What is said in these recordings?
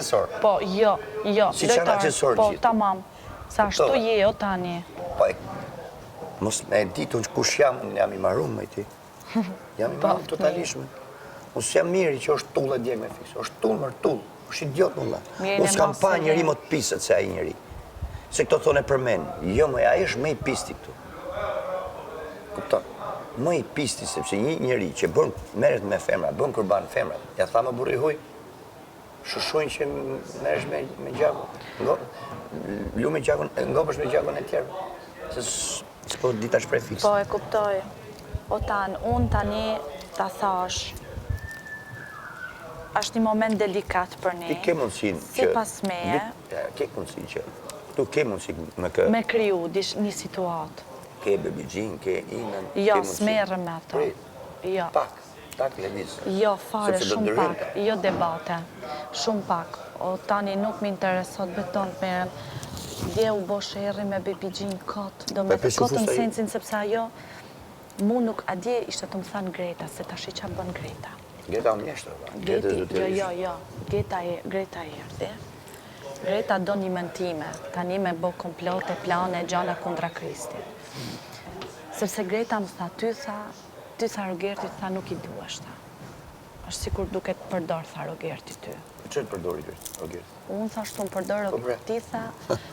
aksesor. Po, jo. Si që janë aksesor Po, gjithë. tamam. Sa ashtu je o tani. Po, mos me ditu që kush jam i marrum me ti. Jam i marrum totalishme. Unë s'jam miri që është tull e djeg me fiks. është tull mërë tull. është idiot në la. Unë s'kam pa njëri më të pisët se aji njëri. Se këto thone për men. Jo, më aji është me i pisti këtu. Kupton? Më i pisti, sepse një njëri që meret me femra, bën kurban femra, ja tha më burri huj, shushojnë që meresh me gjakun. Lu me gjakun, ngopësh me gjakun e tjerë. Se s'po dita shprej fiks. Po, e kuptoj. O tanë, unë tani ta thash, është një moment delikat për ne. Ti ke mundësin që... Si pas meje... Ke mundësin që... Tu ke mundësin me kë... Me kriju një situatë. Ke bebigjin, ke inën... Jo, s'merë me ato. Jo. Tak levis. Jo, fare, shumë pak. Jo debate. Shumë pak. O tani nuk më interesot beton të merem. Dje u bo shërri me bebigjin kotë. Do me të kotë në sensin sepse ajo... Mu nuk... A dje ishte të më thanë Greta, se ta shi qa bën Greta. Greta o mjeshtër, ba? Jo. Greta e erdi. Greta do një mentime, tani me bo komplote, plane, gjana kundra Kristit. Sepse Greta më tha, ty tha Rogerti, tha nuk i duesh, tha. është sikur duke të përdor, tha Rogerti ty. Që të përdori Rogerti? Unë tha shtu më përdor, ti tha,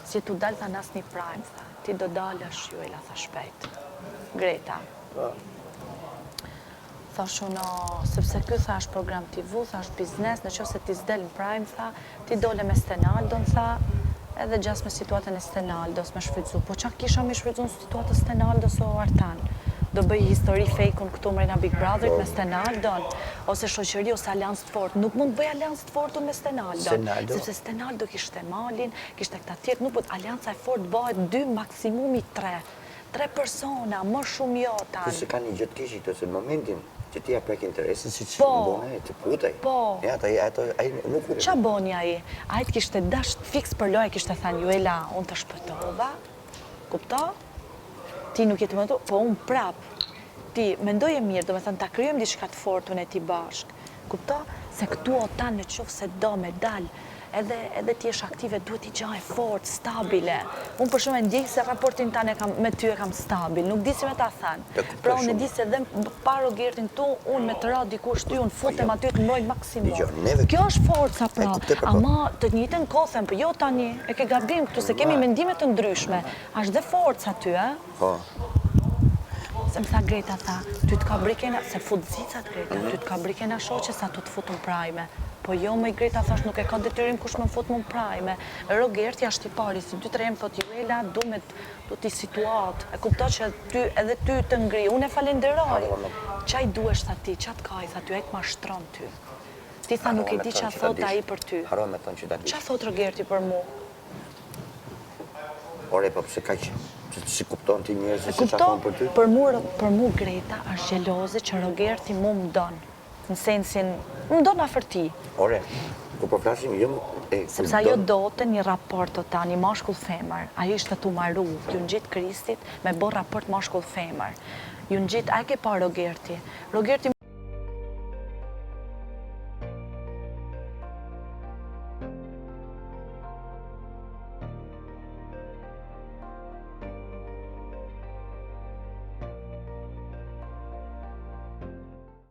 si tu dalë tha nas një prime, tha, ti do dalë është juela, tha shpejt. Greta. Tha shuno, sepse kjo tha është program TV, tha është biznes, në që se ti s'del në prime, tha, ti dole me Stenaldo, tha, edhe gjas me situatën e Stenaldo, s'me shfridzu. Po qa kisha me shfridzu në situatën Stenaldo o Artan? Do bëj histori fejkun këtu mrejna Big Brotherit me Stenaldo, ose shoqëri, ose alianës të fort. Nuk mund bëj alianës të fortu me Stenaldo. Sepse Stenaldo kishte Malin, kishte këta tjertë, nuk bëjt alianësa e fort bëjt 2, maksimumi 3. 3 persona, më shumë jo tanë. Këse ka një gjëtë kishit, ose në momentin që ti ja prek interesin, si që në bona e të putaj. Po. Ja, aji nuk ure. Qa boni aji? Ajt kishte dasht fix për loj, kishte thanë, Juela, unë të shpëtova. Kupto? Ti nuk jetë më të, po unë prap. Ti, mendoj e mirë, do me thënë, ta kryem diçka të fortun e ti bashk. Kupto? Se këtu o tanë në qofë se do me dalë, edhe ti esh aktive, duhet i gjaj fort, stabile. Unë për shumë e ndjekë se raportin tane me ty e kam stabil, nuk di si me ta thanë. Pra unë e di se dhe pa Rogertin tu, unë me të ra dikush ty, unë futem aty të mbrojt maksimum. Kjo është forca pra, ama të njëjtën kohën, për jo tani, e ke gabim këtu, se kemi mendimet të ndryshme. Ashtë dhe forca ty, e? Po. Se më tha Greta, tha, ty të ka brikena, se fut zicat Greta, ty të ka brikena shoqe sa tu të futun prajme. Po jo, me Greta thash, nuk e ka detyrim kush me fut më në prajme. Rogerti ashtë i pari, si 2-3 më thot, Juela, du t'i situat. E kupto që edhe ty të ngri, unë e falenderoj. Qaj duesh, tha ti, qa t'kaj, tha ty, e t'ma shtron ty. Ti tha, nuk e di qa thot a i për ty. Haro me thonë që da di. Qa thot Rogerti për mu? Ore, po pëse ka që si kupton ti njerëzit që qa thonë për ty? Për mu Greta është gjeloze që Rogerti mu më donë. Në sensin, më donë afer ti. Ore, ku po flasim, jo më... Sepse ajo do të një raport të ta, një mashkull femër. Ajo ishte tu maru, ju në gjitë Kristit, me bo raport mashkull femër. Ju në gjitë, a e ke pa Rogerti?